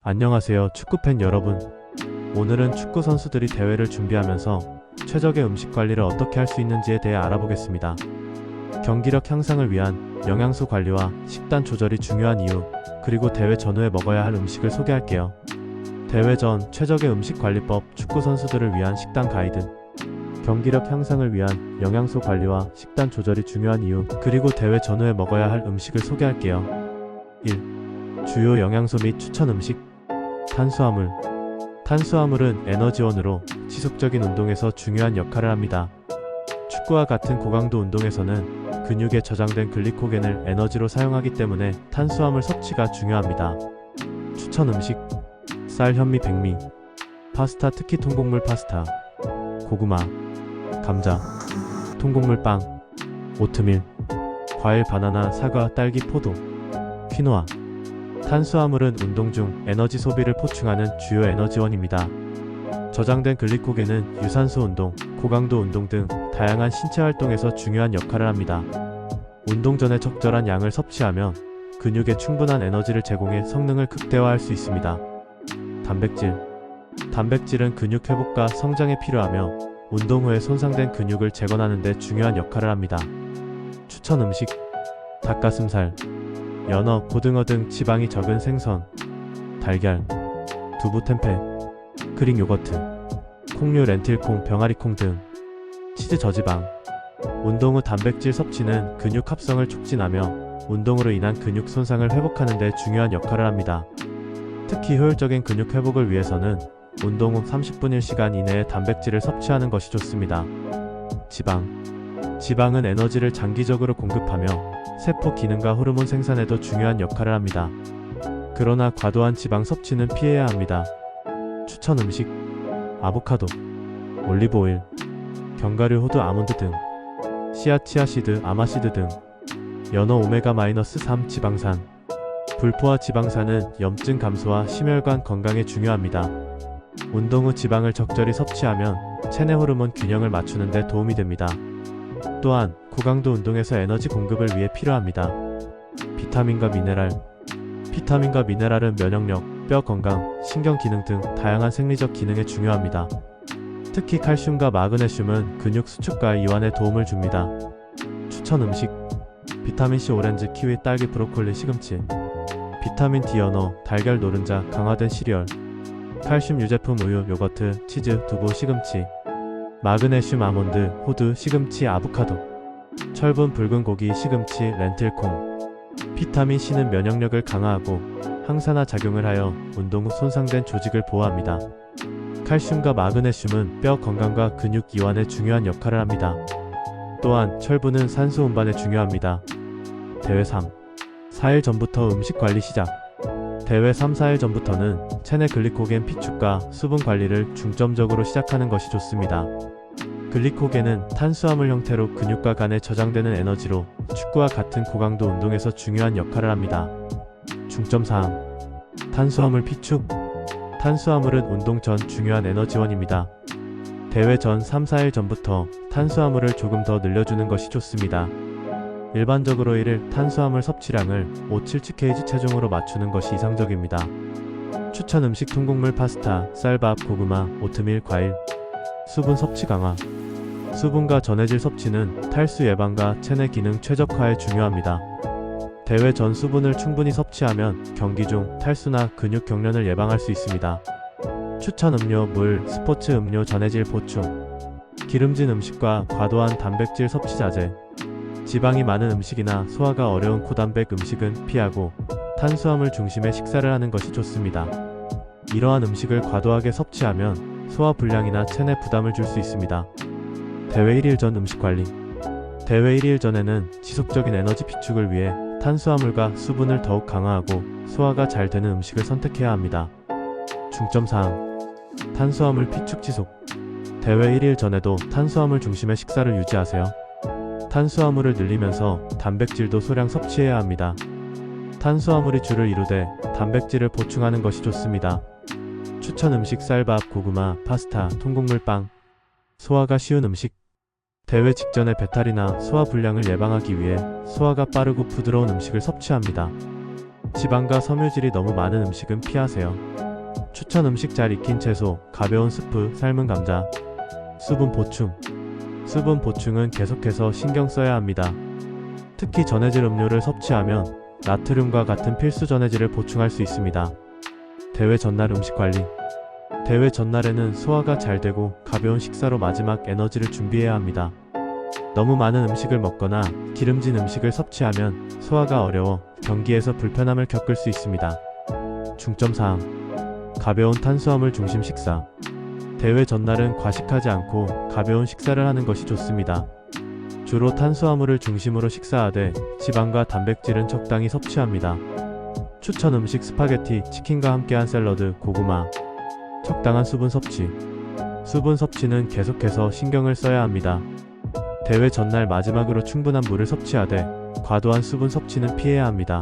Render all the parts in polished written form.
안녕하세요, 축구팬 여러분. 오늘은 축구 선수들이 대회를 준비하면서 최적의 음식 관리를 어떻게 할 수 있는지에 대해 알아보겠습니다. 경기력 향상을 위한 영양소 관리와 식단 조절이 중요한 이유, 그리고 대회 전후에 먹어야 할 음식을 소개할게요. 대회 전 최적의 음식 관리법, 축구 선수들을 위한 식단 가이드. 경기력 향상을 위한 영양소 관리와 식단 조절이 중요한 이유, 그리고 대회 전후에 먹어야 할 음식을 소개할게요. 1. 주요 영양소 및 추천 음식. 탄수화물. 탄수화물은 에너지원으로 지속적인 운동에서 중요한 역할을 합니다. 축구와 같은 고강도 운동에서는 근육에 저장된 글리코겐을 에너지로 사용하기 때문에 탄수화물 섭취가 중요합니다. 추천 음식. 쌀, 현미, 백미. 파스타, 특히 통곡물 파스타. 고구마, 감자, 통곡물 빵, 오트밀, 과일, 바나나, 사과, 딸기, 포도, 퀴노아. 탄수화물은 운동 중 에너지 소비를 보충하는 주요 에너지원입니다. 저장된 글리코겐은 유산소 운동, 고강도 운동 등 다양한 신체 활동에서 중요한 역할을 합니다. 운동 전에 적절한 양을 섭취하면 근육에 충분한 에너지를 제공해 성능을 극대화할 수 있습니다. 단백질. 단백질은 근육 회복과 성장에 필요하며 운동 후에 손상된 근육을 재건하는 데 중요한 역할을 합니다. 추천 음식. 닭가슴살, 연어, 고등어 등 지방이 적은 생선, 달걀, 두부, 템페, 그릭 요거트, 콩류, 렌틸콩, 병아리콩 등 치즈 저지방. 운동 후 단백질 섭취는 근육 합성을 촉진하며 운동으로 인한 근육 손상을 회복하는 데 중요한 역할을 합니다. 특히 효율적인 근육 회복을 위해서는 운동 후 30분 1시간 이내에 단백질을 섭취하는 것이 좋습니다. 지방. 지방은 에너지를 장기적으로 공급하며 세포 기능과 호르몬 생산에도 중요한 역할을 합니다. 그러나 과도한 지방 섭취는 피해야 합니다. 추천 음식. 아보카도, 올리브 오일, 견과류, 호두, 아몬드 등, 씨앗, 치아씨드, 아마씨드 등. 연어, 오메가-3 지방산. 불포화 지방산은 염증 감소와 심혈관 건강에 중요합니다. 운동 후 지방을 적절히 섭취하면 체내 호르몬 균형을 맞추는 데 도움이 됩니다. 또한 고강도 운동에서 에너지 공급을 위해 필요합니다. 비타민과 미네랄. 비타민과 미네랄은 면역력, 뼈 건강, 신경 기능 등 다양한 생리적 기능에 중요합니다. 특히 칼슘과 마그네슘은 근육 수축과 이완에 도움을 줍니다. 추천 음식. 비타민C 오렌지, 키위, 딸기, 브로콜리, 시금치. 비타민 D 연어, 달걀, 노른자, 강화된 시리얼. 칼슘 유제품 우유, 요거트, 치즈, 두부, 시금치. 마그네슘 아몬드, 호두, 시금치, 아보카도. 철분 붉은 고기, 시금치, 렌틸콩. 비타민 C는 면역력을 강화하고 항산화 작용을 하여 운동 후 손상된 조직을 보호합니다. 칼슘과 마그네슘은 뼈 건강과 근육 이완에 중요한 역할을 합니다. 또한 철분은 산소 운반에 중요합니다. 대회 3, 4일 전부터 음식 관리 시작. 대회 3, 4일 전부터는 체내 글리코겐 피축과 수분 관리를 중점적으로 시작하는 것이 좋습니다. 글리코겐은 탄수화물 형태로 근육과 간에 저장되는 에너지로 축구와 같은 고강도 운동에서 중요한 역할을 합니다. 중점사항. 탄수화물 피축. 탄수화물은 운동 전 중요한 에너지원입니다. 대회 전 3, 4일 전부터 탄수화물을 조금 더 늘려주는 것이 좋습니다. 일반적으로 1일 탄수화물 섭취량을 5-7kg 체중으로 맞추는 것이 이상적입니다. 추천 음식. 통곡물 파스타, 쌀밥, 고구마, 오트밀, 과일. 수분 섭취 강화. 수분과 전해질 섭취는 탈수 예방과 체내 기능 최적화에 중요합니다. 대회 전 수분을 충분히 섭취하면 경기 중 탈수나 근육 경련을 예방할 수 있습니다. 추천 음료. 물, 스포츠 음료, 전해질 보충. 기름진 음식과 과도한 단백질 섭취 자제. 지방이 많은 음식이나 소화가 어려운 고단백 음식은 피하고 탄수화물 중심의 식사를 하는 것이 좋습니다. 이러한 음식을 과도하게 섭취하면 소화 불량이나 체내 부담을 줄 수 있습니다. 대회 1일 전 음식 관리. 대회 1일 전에는 지속적인 에너지 비축을 위해 탄수화물과 수분을 더욱 강화하고 소화가 잘 되는 음식을 선택해야 합니다. 중점사항. 탄수화물 피축 지속. 대회 1일 전에도 탄수화물 중심의 식사를 유지하세요. 탄수화물을 늘리면서 단백질도 소량 섭취해야 합니다. 탄수화물이 주를 이루되 단백질을 보충하는 것이 좋습니다. 추천 음식. 쌀밥, 고구마, 파스타, 통곡물 빵. 소화가 쉬운 음식. 대회 직전에 배탈이나 소화 불량을 예방하기 위해 소화가 빠르고 부드러운 음식을 섭취합니다. 지방과 섬유질이 너무 많은 음식은 피하세요. 추천 음식: 잘 익힌 채소, 가벼운 스프, 삶은 감자. 수분 보충. 수분 보충은 계속해서 신경 써야 합니다. 특히 전해질 음료를 섭취하면 나트륨과 같은 필수 전해질을 보충할 수 있습니다. 대회 전날 음식 관리. 대회 전날에는 소화가 잘 되고 가벼운 식사로 마지막 에너지를 준비해야 합니다. 너무 많은 음식을 먹거나 기름진 음식을 섭취하면 소화가 어려워 경기에서 불편함을 겪을 수 있습니다. 중점사항: 가벼운 탄수화물 중심 식사. 대회 전날은 과식하지 않고 가벼운 식사를 하는 것이 좋습니다. 주로 탄수화물을 중심으로 식사하되 지방과 단백질은 적당히 섭취합니다. 추천 음식: 스파게티, 치킨과 함께한 샐러드, 고구마. 적당한 수분 섭취. 수분 섭취는 계속해서 신경을 써야 합니다. 대회 전날 마지막으로 충분한 물을 섭취하되 과도한 수분 섭취는 피해야 합니다.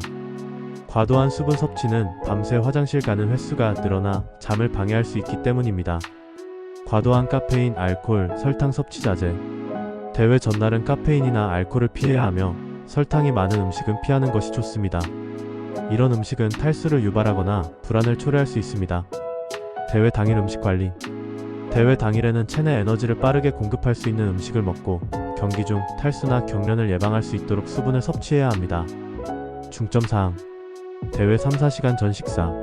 과도한 수분 섭취는 밤새 화장실 가는 횟수가 늘어나 잠을 방해할 수 있기 때문입니다. 과도한 카페인, 알코올, 설탕 섭취 자제. 대회 전날은 카페인이나 알코올을 피해야 하며 설탕이 많은 음식은 피하는 것이 좋습니다. 이런 음식은 탈수를 유발하거나 불안을 초래할 수 있습니다. 대회 당일 음식 관리. 대회 당일에는 체내 에너지를 빠르게 공급할 수 있는 음식을 먹고 경기 중 탈수나 경련을 예방할 수 있도록 수분을 섭취해야 합니다. 중점사항: 대회 3-4시간 전 식사.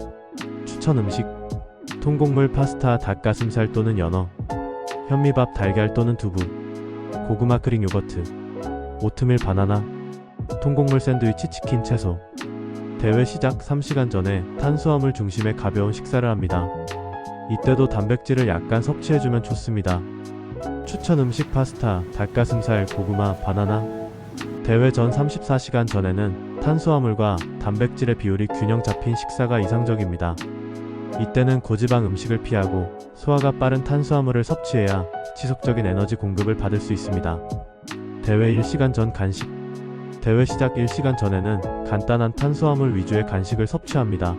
추천 음식: 통곡물, 파스타, 닭가슴살 또는 연어, 현미밥, 달걀 또는 두부, 고구마 크림 요거트, 오트밀, 바나나, 통곡물 샌드위치, 치킨, 채소. 대회 시작 3시간 전에 탄수화물 중심의 가벼운 식사를 합니다. 이때도 단백질을 약간 섭취해주면 좋습니다. 추천 음식: 파스타, 닭가슴살, 고구마, 바나나. 대회 전 34시간 전에는 탄수화물과 단백질의 비율이 균형 잡힌 식사가 이상적입니다. 이때는 고지방 음식을 피하고 소화가 빠른 탄수화물을 섭취해야 지속적인 에너지 공급을 받을 수 있습니다. 대회 1시간 전 간식. 대회 시작 1시간 전에는 간단한 탄수화물 위주의 간식을 섭취합니다.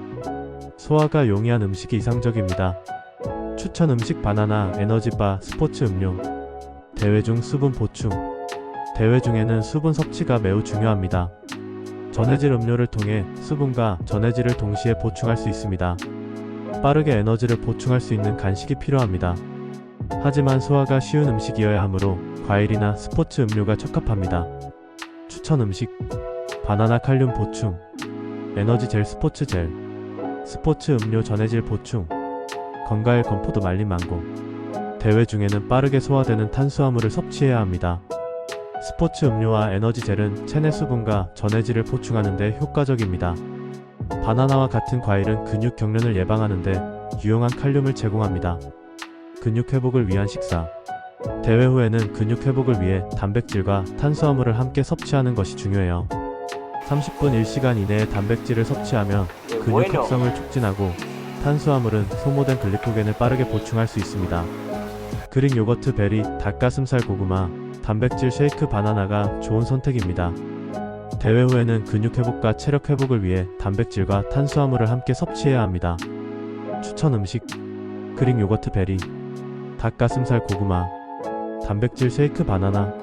소화가 용이한 음식이 이상적입니다. 추천 음식: 바나나, 에너지바, 스포츠 음료. 대회 중 수분 보충. 대회 중에는 수분 섭취가 매우 중요합니다. 전해질 음료를 통해 수분과 전해질을 동시에 보충할 수 있습니다. 빠르게 에너지를 보충할 수 있는 간식이 필요합니다. 하지만 소화가 쉬운 음식이어야 하므로 과일이나 스포츠 음료가 적합합니다. 추천 음식: 바나나, 칼륨 보충, 에너지 젤, 스포츠 젤, 스포츠 음료, 전해질 보충, 건과일, 건포도, 말린 망고. 대회 중에는 빠르게 소화되는 탄수화물을 섭취해야 합니다. 스포츠 음료와 에너지 젤은 체내 수분과 전해질을 보충하는 데 효과적입니다. 바나나와 같은 과일은 근육 경련을 예방하는 데 유용한 칼륨을 제공합니다. 근육 회복을 위한 식사. 대회 후에는 근육 회복을 위해 단백질과 탄수화물을 함께 섭취하는 것이 중요해요. 30분 1시간 이내에 단백질을 섭취하면 근육 합성을 촉진하고 탄수화물은 소모된 글리코겐을 빠르게 보충할 수 있습니다. 그릭 요거트, 베리, 닭가슴살, 고구마, 단백질 쉐이크, 바나나가 좋은 선택입니다. 대회 후에는 근육 회복과 체력 회복을 위해 단백질과 탄수화물을 함께 섭취해야 합니다. 추천 음식: 그릭 요거트, 베리, 닭가슴살, 고구마, 단백질 쉐이크, 바나나,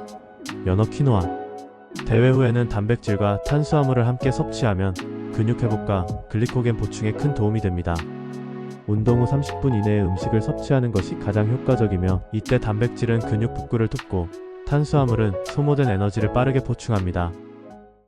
연어, 키노아. 대회 후에는 단백질과 탄수화물을 함께 섭취하면 근육 회복과 글리코겐 보충에 큰 도움이 됩니다. 운동 후 30분 이내에 음식을 섭취하는 것이 가장 효과적이며 이때 단백질은 근육 복구를 돕고 탄수화물은 소모된 에너지를 빠르게 보충합니다.